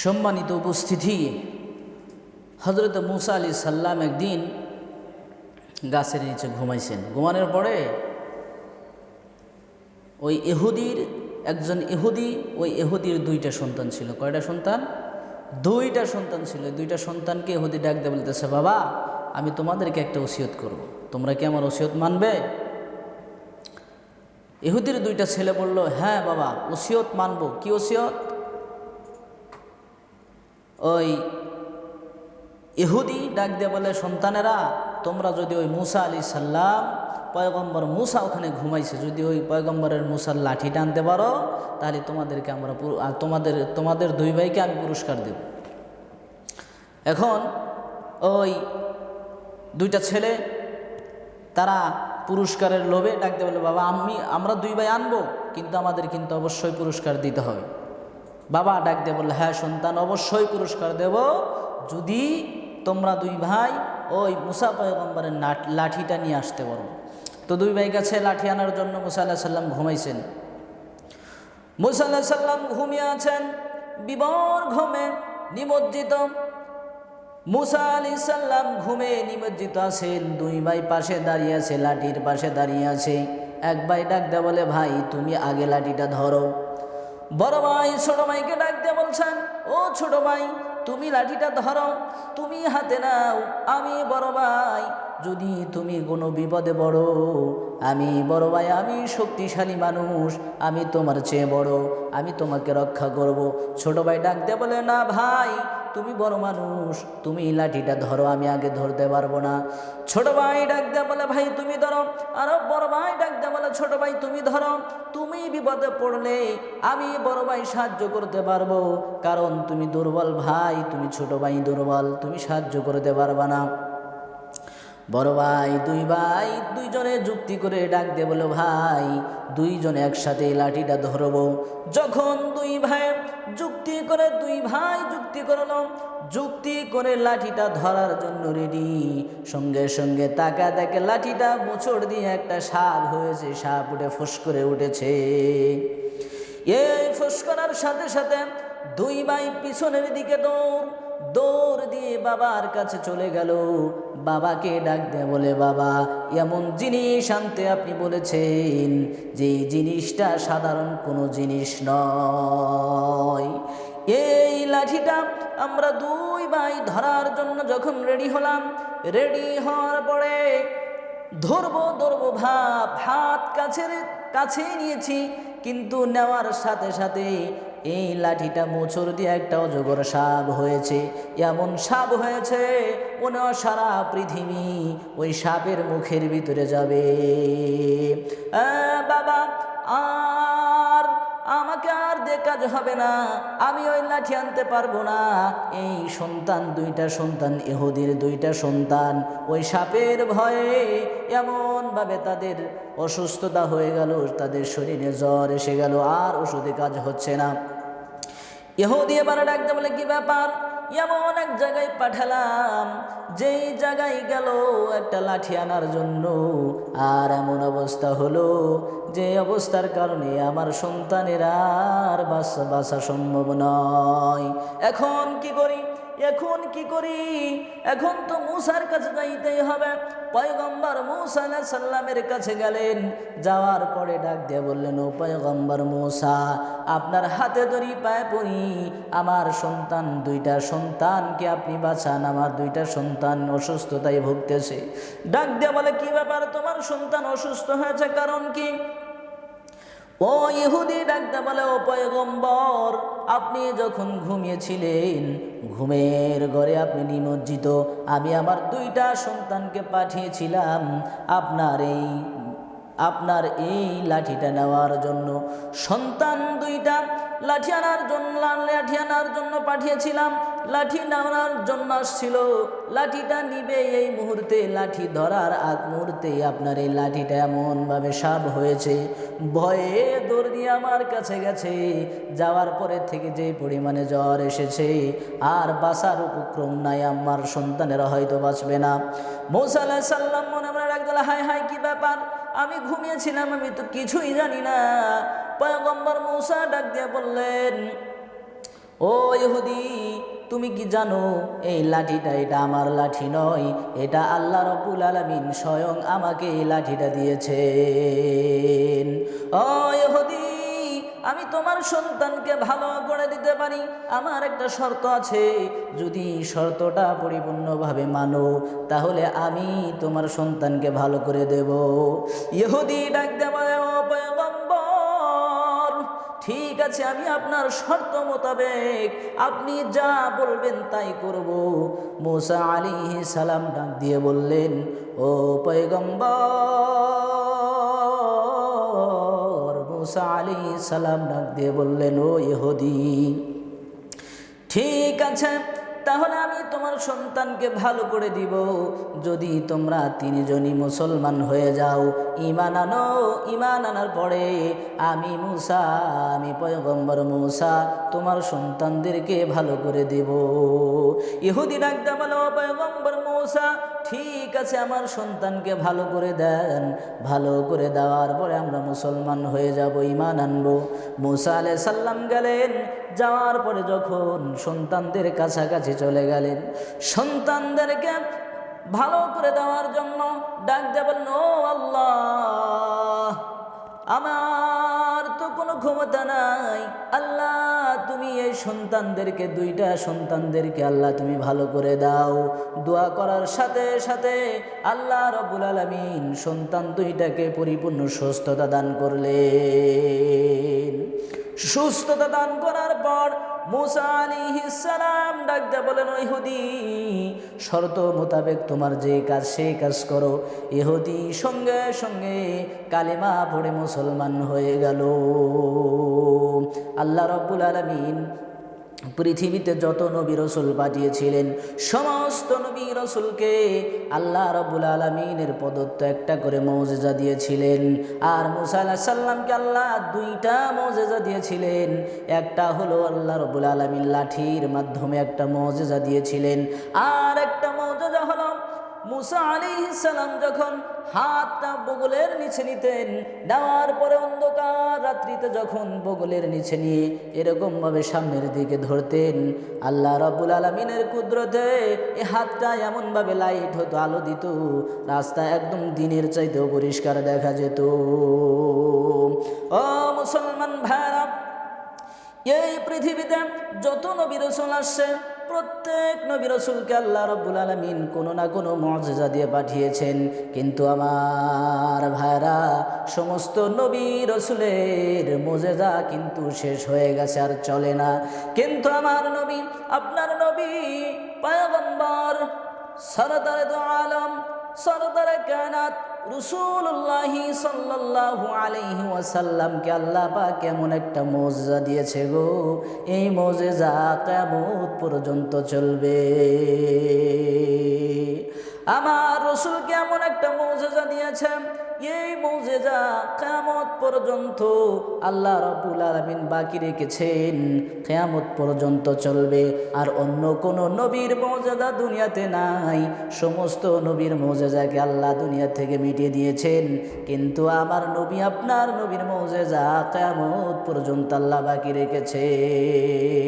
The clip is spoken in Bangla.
সম্মানিত উপস্থিতি, হযরত মুসা আলাইহিস সালাম একদিন গাছের নিচে ঘুমাইছেন। ঘুমানোর পরে ওই একজন ইহুদি, ওই ইহুদির দুইটা সন্তান ছিল। কয়টা সন্তান? দুইটা সন্তান ছিল। দুইটা সন্তানকে ইহুদি ডাক দিয়ে বলতেছে, বাবা, আমি তোমাদেরকে একটা ওসিয়ত করব, তোমরা কি আমার ওসিয়ত মানবে? ইহুদির দুইটা ছেলে বলল, হ্যাঁ বাবা, ওসিয়ত মানব। কি ওসিয়ত? ওই ইহুদি ডাক দিয়ে বলে, সন্তানেরা, তোমরা যদি ওই মুসা আলাইহিস সালাম, পয়গম্বর মুসা ওখানে ঘুমাইছে, যদি ওই পয়গম্বরের মুসার লাঠি টানতে পারো, তাহলে তোমাদেরকে আমরা তোমাদের দুই ভাইকে আমি পুরস্কার দেব। এখন ওই দুইটা ছেলে তারা পুরস্কারের লোভে ডাক দিয়ে বলে, বাবা, আমরা দুই ভাই আনবো, কিন্তু আমাদের কিন্তু অবশ্যই পুরস্কার দিতে হবে। বাবা ডাক দিয়ে বললে, হ্যাঁ সন্তান, অবশ্যই পুরস্কার দেব, যদি তোমরা দুই ভাই ওই মুসা পয়গম্বরের লাঠিটা নিয়ে আসতে পারো। তো দুই ভাই কাছে লাঠি আনার জন্য মুসা আলাইহিস সালাম ঘুমাইছেন। মুসা আলাইহিস সালাম ঘুমিয়ে আছেন, বিবর ঘুমে নিমজ্জিত। মুসা আলাইহিস সালাম ঘুমে নিমজ্জিত আছেন, দুই ভাই পাশে দাঁড়িয়ে আছে, লাঠির পাশে দাঁড়িয়ে আছে। এক ভাই ডাক দিয়ে বলে, ভাই তুমি আগে লাঠিটা ধরো। বড় ভাই ছোট ভাইকে ডাক দিয়ে বলছেন, ও ছোট ভাই, তুমি লাঠিটা ধরো, তুমি হাতে নাও। আমি বড় ভাই, যদি তুমি কোনো বিপদে পড়ো, আমি বড় ভাই, আমি শক্তিশালী মানুষ, আমি তোমার চেয়ে বড়, আমি তোমাকে রক্ষা করব। ছোট ভাই ডাক দিয়ে বলে, না ভাই, তুমি বড় মানুষ, তুমি লাঠিটা ধরো, আমি আগে ধরতে পারবো না। ছোট ভাই ডাক দিয়ে বলে, ভাই তুমি ধরো। আর বড় ভাই ডাক দিয়ে বলে, ছোট ভাই তুমি ধরো, তুমি বিপদে পড়লে আমি বড় ভাই সাহায্য করতে পারবো, কারণ তুমি দুর্বল ভাই, তুমি ছোট ভাই দুর্বল, তুমি সাহায্য করতে পারবা না। বড় ভাই দুইজনে যুক্তি করে ডাক দিয়ে বলো, ভাই দুইজনে একসাথে লাঠিটা ধরবো। যখন দুই ভাই যুক্তি করলো, যুক্তি করে লাঠিটা ধরার জন্য রেডি, সঙ্গে সঙ্গে তাকা দেখে লাঠিটা মোচড় দিয়ে একটা সাপ হয়েছে, সাপ উঠে ফোঁস করে উঠেছে। এই ফোঁস করার সাথে সাথে দুই ভাই পিছনের দিকে দৌড় দিয়ে বাবার কাছে চলে গেল। বাবাকে ডাক দিয়ে বলে, বাবা, এমন জিনিস আনতে আপনি বলেছেন যে জিনিসটা সাধারণ কোনো জিনিস নয়। এই লাঠিটা আমরা দুই ভাই ধরার জন্য যখন রেডি হলাম, রেডি হওয়ার পরে ধরবো ভাব হাত কাছে নিয়েছি, কিন্তু নেওয়ার সাথে সাথে এই লাঠিটা মোচড় দিয়ে একটা অজগর সাপ হয়েছে। এমন সাপ হয়েছে মনে হয় সারা পৃথিবী ওই সাপের মুখের ভিতরে যাবে। বাবা, আমাকে আর দিয়ে কাজ হবে না, আমি ওই লাঠি আনতে পারবো না। এই দুইটা সন্তান ইহুদির দুইটা সন্তান ওই সাপের ভয়ে এমনভাবে তাদের অসুস্থতা হয়ে গেল, তাদের শরীরে জ্বর এসে গেল, আর ওষুধে কাজ হচ্ছে না। ইহুদি এবার ডাকতে বলে, কি ব্যাপার? এমন এক জায়গায় পাঠালাম, যেই জায়গায় গেল একটা লাঠি আনার জন্য, আর এমন অবস্থা হলো যে অবস্থার কারণে আমার সন্তানের আর বাঁচা সম্ভব নয়। এখন কি করি? এখন তো মুসার কাছে যাইতেই হবে। পয়গম্বর মুসা আলাইহিস সালামের কাছে গেলেন, যাওয়ার পরে ডাক দিয়ে বললেন, ও পয়গম্বর মুসা, আপনার হাতে ধরি, পায়ে পড়ি, আমার দুইটা সন্তানকে আপনি বাঁচান, আমার দুইটা সন্তান অসুস্থতায় ভুগতেছে। ডাক দিয়ে বলে, কি ব্যাপার, তোমার সন্তান অসুস্থ হয়েছে, কারণ কি? ও ইহুদি ডাক দিয়ে বলে, ও পয়গম্বর, আপনি যখন ঘুমিয়েছিলেন, ঘুমের ঘরে আপনি নিমজ্জিত, আমি আমার দুইটা সন্তানকে পাঠিয়েছিলাম আপনার এই লাঠিটা নেওয়ার জন্য। সন্তান দুইটা লাঠি আনার জন্য পাঠিয়েছিলাম, লাঠি নেওয়ার জন্য আসছিল, লাঠিটা নিবে এই মুহূর্তে, লাঠি ধরার আগ মুহূর্তে আপনার এই লাঠিটা এমনভাবে সাপ হয়েছে, ভয়ে দৌড় দিয়ে আমার কাছে গেছে। যাওয়ার পরে থেকে যে পরিমাণে জ্বর এসেছে, আর বাঁচার উপক্রম নাই, আমার সন্তানেরা হয়তো বাঁচবে না। মুসা আলাইহিস সালাম মনে মনে ডাক দিল, হায় কি ব্যাপার, আমি ঘুমিয়েছিলাম, আমি তো কিছুই জানি না। পয়গম্বর মুসা ডাক দিয়ে বললেন, ও ও ইহুদি, তুমি কি জানো এই লাঠিটা এটা আমার লাঠি নয়, এটা আল্লাহ রাব্বুল আলামিন স্বয়ং আমাকে এই লাঠিটা দিয়েছেন। ও ইহুদি, আমি তোমার সন্তানকে ভালো করে দিতে পারি, আমার একটা শর্ত আছে, যদি শর্তটা পরিপূর্ণভাবে মানো তাহলে আমি তোমার সন্তানকে ভালো করে দেব। ইহুদি ডাক দেবে, ও পয়গম্বর, ঠিক আছে, আমি আপনার শর্ত মোতাবেক আপনি যা বলবেন তাই করব। মূসা আলাইহিস সালাম ডাক দিয়ে বললেন, ও পয়গম্বর, মূসা আলাইহিস সালাম ডাক দিয়ে বললেন, ও ইহুদি, ঠিক আছে, তাহলে আমি তোমার সন্তানকে ভালো করে দিব যদি তোমরা তিনজনই মুসলমান হয়ে যাও, ঈমান আনো। ঈমান আনার পরে আমি মূসা, আমি পয়গম্বর মূসা তোমার সন্তানদেরকে ভালো করে দেব। ইহুদি ডাকতে বলো, পয়গম্বর মূসা, ঠিক আছে, আমার সন্তানকে ভালো করে দেন, ভালো করে দেওয়ার পরে আমরা মুসলমান হয়ে যাব, ঈমান আনবো। মূসা আলাইহিস সালাম গেলেন, যাওয়ার পরে যখন সন্তানদের কাছাকাছি চলে গেলেন, সন্তানদেরকে ভালো করে দেওয়ার জন্য ডাক দিয়ে বললেন, ও আল্লাহ, আমার তো কোনো ক্ষমতা নাই, আল্লাহ তুমি এই সন্তানদেরকে, দুইটা সন্তানদেরকে আল্লাহ তুমি ভালো করে দাও। দোয়া করার সাথে সাথে আল্লাহ রাব্বুল আলামিন সন্তান দুইটাকে পরিপূর্ণ সুস্থতা দান করলেন। সুস্থতা দান করার পর মূসা আলাইহিস সালাম ডাকতে বলেন, ও ইহুদি, শর্ত মোতাবেক তোমার যে কাজ সেই কাজ করো। ইহুদি সঙ্গে সঙ্গে কালেমা পড়ে মুসলমান হয়ে গেল। আল্লাহ রাব্বুল আলামিন পৃথিবীতে যত নবী রসুল পাঠিয়েছিলেন, সমস্ত নবী রসুলকে আল্লাহ রাব্বুল আলামিনের প্রদত্ত একটা করে মুজিজা দিয়েছিলেন। আর মূসা আলাইহিস সালামকে আল্লাহ দুইটা মুজিজা দিয়েছিলেন। একটা হলো আল্লাহ রাব্বুল আলামিন লাঠির মাধ্যমে একটা মুজিজা দিয়েছিলেন, আর একটা মুজিজা হলো মূসা আলাইহিস সালাম যখন হাতটা বগলের নিচে নিতেন, নেওয়ার পরে অন্ধকার রাত্রিতে যখন বগলের নিচে নিয়ে এরকমভাবে সামনের দিকে ধরতেন, আল্লাহ রাব্বুল আলামিনের কুদরতে এই হাতটা এমনভাবে লাইট হতো, আলো দিত, রাস্তা একদম দিনের চাইতেও পরিষ্কার দেখা যেত। ও মুসলমান ভাইরা, এই পৃথিবীতে যত নবী রাসূল আসছে, প্রত্যেক নবী রাসূলকে আল্লাহ রাব্বুল আলামিন কোনো না কোনো মুজিজা দিয়ে পাঠিয়েছেন। কিন্তু আমার ভাইরা, সমস্ত নবী রাসূলের মুজিজা কিন্তু শেষ হয়ে গেছে, আর চলে না। কিন্তু আমার নবী, আপনার নবী পয়গম্বর সরদারে দু আলম, সরদারে কায়নাত রাসূলুল্লাহি সাল্লাল্লাহু আলাইহি ওয়াসাল্লামকে আল্লাহ পাক কেমন একটা মুজিজা দিয়েছে গো, এই মুজিজা কিয়ামত পর্যন্ত চলবে। আমার রাসূলকে এমন একটা মুজিজা দিয়েছেন, এই মুজিজা কিয়ামত পর্যন্ত আল্লাহ রাব্বুল আলামিন বাকি রেখেছেন, কিয়ামত পর্যন্ত চলবে। আর অন্য কোন নবীর মুজিজা দুনিয়াতে নাই, সমস্ত নবীর মুজিজাকে আল্লাহ দুনিয়া থেকে মিটিয়ে দিয়েছেন। কিন্তু আমার নবী, আপনার নবীর মুজিজা কিয়ামত পর্যন্ত আল্লাহ বাকি রেখেছেন।